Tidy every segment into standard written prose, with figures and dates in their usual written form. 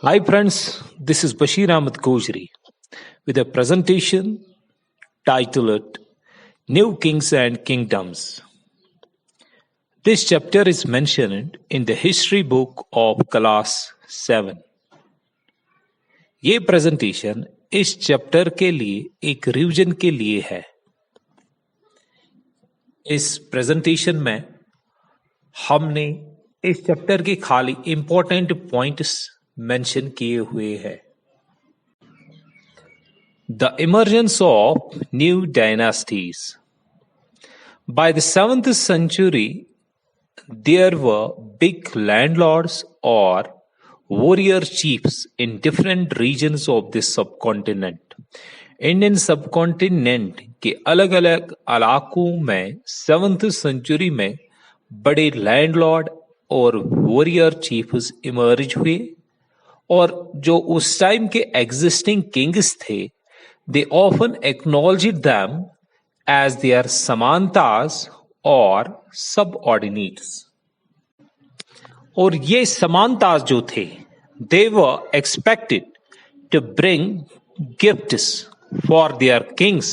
Hi friends, this is Bashir Ahmed Gojri with a presentation titled New Kings and Kingdoms. This chapter is mentioned in the history book of class 7. ये presentation इस chapter के लिए एक revision के लिए है। इस presentation में हमने इस चैप्टर के खाली इंपॉर्टेंट पॉइंट्स मेंशन किए हुए हैं। The emergence of new dynasties. By the 7th century, there were big landlords or warrior chiefs in different regions of the subcontinent. Indian subcontinent के अलग अलग इलाकों में 7th सेंचुरी में बड़े लैंडलॉर्ड और वॉरियर चीफ्स इमर्ज हुए, और जो उस टाइम के एग्जिस्टिंग किंग्स थे, they often acknowledged them as their samantas और सबऑर्डिनेट्स। और ये समांतास जो थे, they were expected to bring gifts for their kings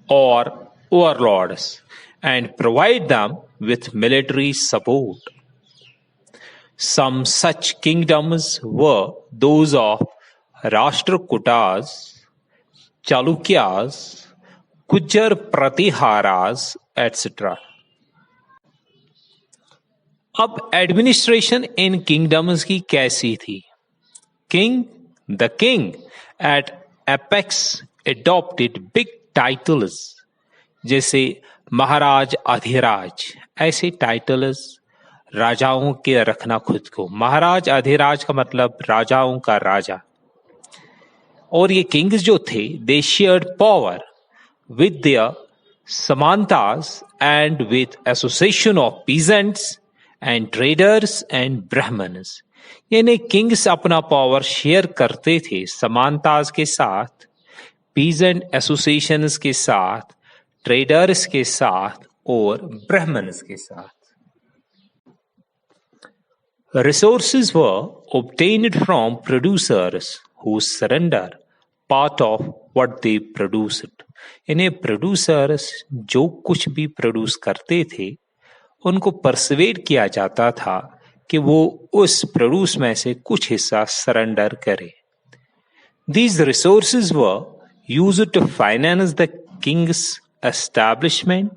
और overlords and provide them with military support. Some such kingdoms were those of Rashtrakutas, Chalukyas, Gujar Pratiharas, etc. अब administration in kingdoms की कैसी थी? The king at apex adopted big titles जैसे महाराज, अधिराज, ऐसे titles राजाओं के रखना खुद को। महाराज, अधिराज का मतलब राजाओं का राजा। और ये किंग्स जो थे, they shared power with their samantas and with association of peasants and traders and Brahmans. यानी किंग्स अपना पावर शेयर करते थे समांतास के साथ, पीजेंट एसोसिएशंस के साथ, ट्रेडर्स के साथ और ब्राह्मण्स के साथ। Resources were obtained from producers who surrender part of what they produced. इन्हें प्रोड्यूसर्स जो कुछ भी प्रोड्यूस करते थे, उनको परसुएड किया जाता था कि वो उस प्रोड्यूस में से कुछ हिस्सा सरेंडर करें। These resources were used to finance the king's establishment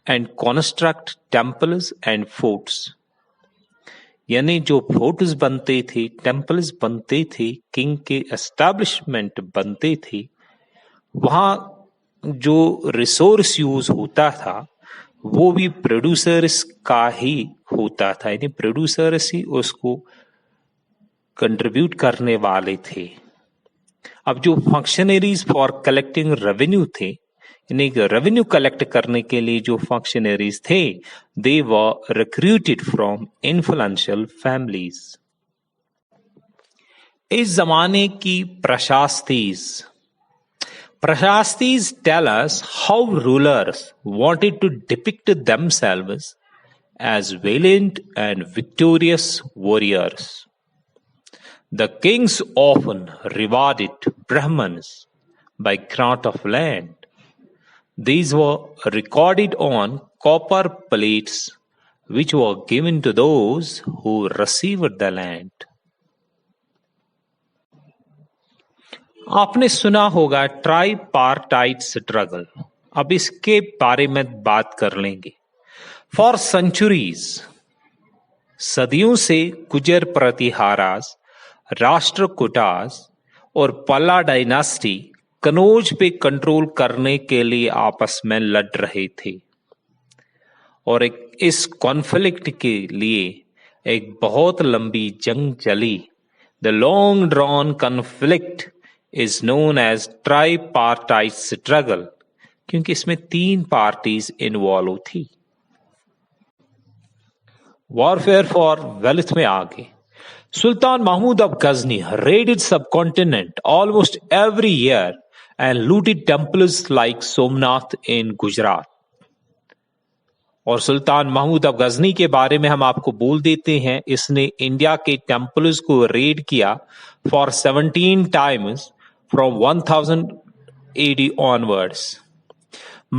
and construct temples and forts. यानी जो फोर्ट्स बनते थे, टेम्पल्स बनते थे, किंग के एस्टैब्लिशमेंट बनते थे, वहां जो रिसोर्स यूज होता था वो भी प्रोड्यूसर्स का ही होता था। यानी प्रोड्यूसर्स ही उसको कंट्रीब्यूट करने वाले थे। अब जो फंक्शनरीज फॉर कलेक्टिंग रेवेन्यू थे, यानी रेवेन्यू कलेक्ट करने के लिए जो फंक्शनरीज थे, they were recruited from influential families. इस जमाने की prashastis tell us how rulers wanted to depict themselves as valiant and victorious warriors. The kings often rewarded Brahmins by grant of land. These were recorded on copper plates which were given to those who received the land. आपने सुना होगा tripartite struggle. अब इसके बारे में बात कर लेंगे। फॉर सेंचुरीज, सदियों से गुजर प्रतिहारास, राष्ट्रकूटास और पल्ला डायनास्टी कनौज पे कंट्रोल करने के लिए आपस में लड़ रहे थे, और इस कॉन्फ्लिक्ट के लिए एक बहुत लंबी जंग चली। The long drawn conflict is known as tripartite struggle, क्योंकि इसमें 3 पार्टीज इन्वॉल्व थी। वॉरफेयर फॉर वेल्थ में आगे, Sultan Mahmud of Ghazni raided subcontinent almost every year and looted temples like Somnath in Gujarat. और सुल्तान महमूद ऑफ गजनी के बारे में हम आपको बोल देते हैं, इसने इंडिया के टेम्पल्स को रेड किया for 17 times from 1000 AD onwards.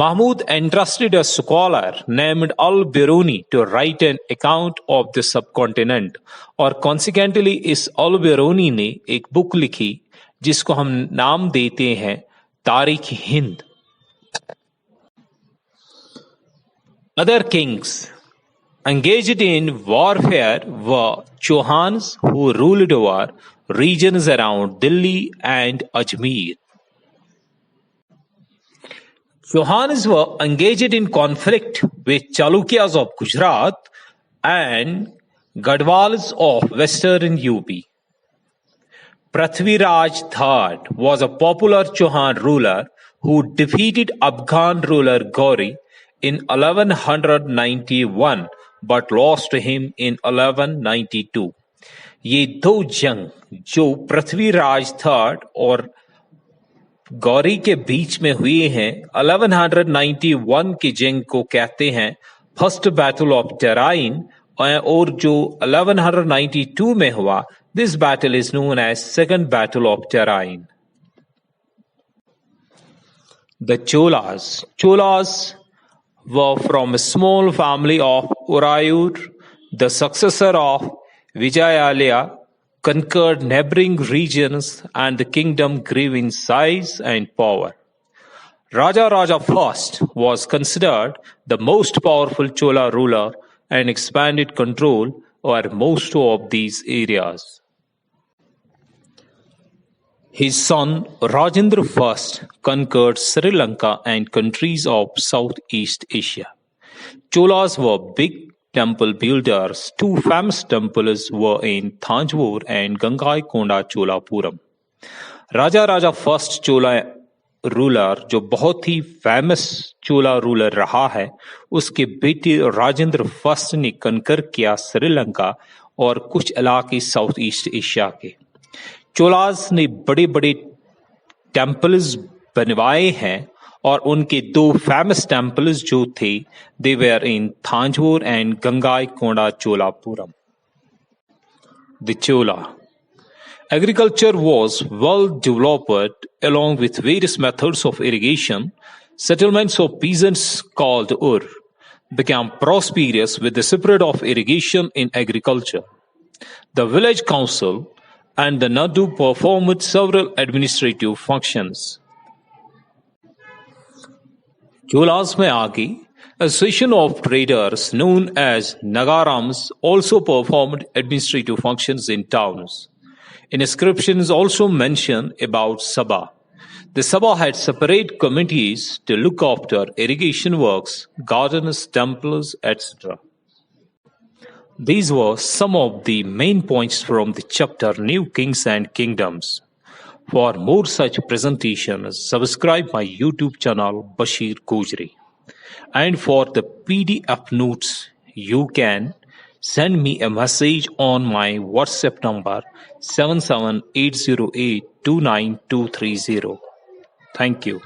Mahmud entrusted a scholar named Al-Biruni to write an account of the subcontinent, और consequently इस Al-Biruni ने एक बुक लिखी जिसको हम नाम देते हैं तारीख Hind. Other kings engaged in warfare were Chauhans, who ruled over regions around Delhi and Ajmer. Chauhans were engaged in conflict with Chalukyas of Gujarat and Gadwals of western UP. Prithviraj III was a popular Chauhan ruler who defeated Afghan ruler Gauri in 1191 but lost him in 1192. ये दो जंग जो Prithviraj third और गौरी के बीच में हुए हैं 1191 की जंग को कहते हैं फर्स्ट बैटल ऑफ टेराइन, और जो 1192 में हुआ this battle is known as second battle of Tarain. The Cholas were from a small family of Urayur. The successor of Vijayalaya conquered neighboring regions and the kingdom grew in size and power. Raja I was considered the most powerful Chola ruler and expanded control over most of these areas. His son Rajendra I conquered Sri Lanka and countries of Southeast Asia. Cholas were big temple builders. Two famous temples were in Thanjavur and Gangaikonda Cholapuram. Raja I Chola ruler जो बहुत ही famous चोला ruler रहा है, उसके बेटे Rajendra first ने conquer किया श्रीलंका और कुछ इलाके साउथ ईस्ट एशिया के. चोलास ने बड़े बड़े टेम्पल्स बनवाए हैं और उनके दो फेमस टेम्पल्स जो थे they were in Thanjavur and Gangaikonda Cholapuram. The Chola agriculture was well developed along with various methods of irrigation. Settlements of peasants called Ur became prosperous with the spread of irrigation in agriculture. The village council and the Nadu performed several administrative functions. Cholas में आगे association of traders known as Nagarams also performed administrative functions in towns. Inscriptions also mention about Sabha. The Sabha had separate committees to look after irrigation works, gardens, temples, etc. These were some of the main points from the chapter New Kings and Kingdoms. For more such presentations, subscribe my YouTube channel Bashir Gujri. And for the PDF notes, you can send me a message on my WhatsApp number 77808292230. Thank you.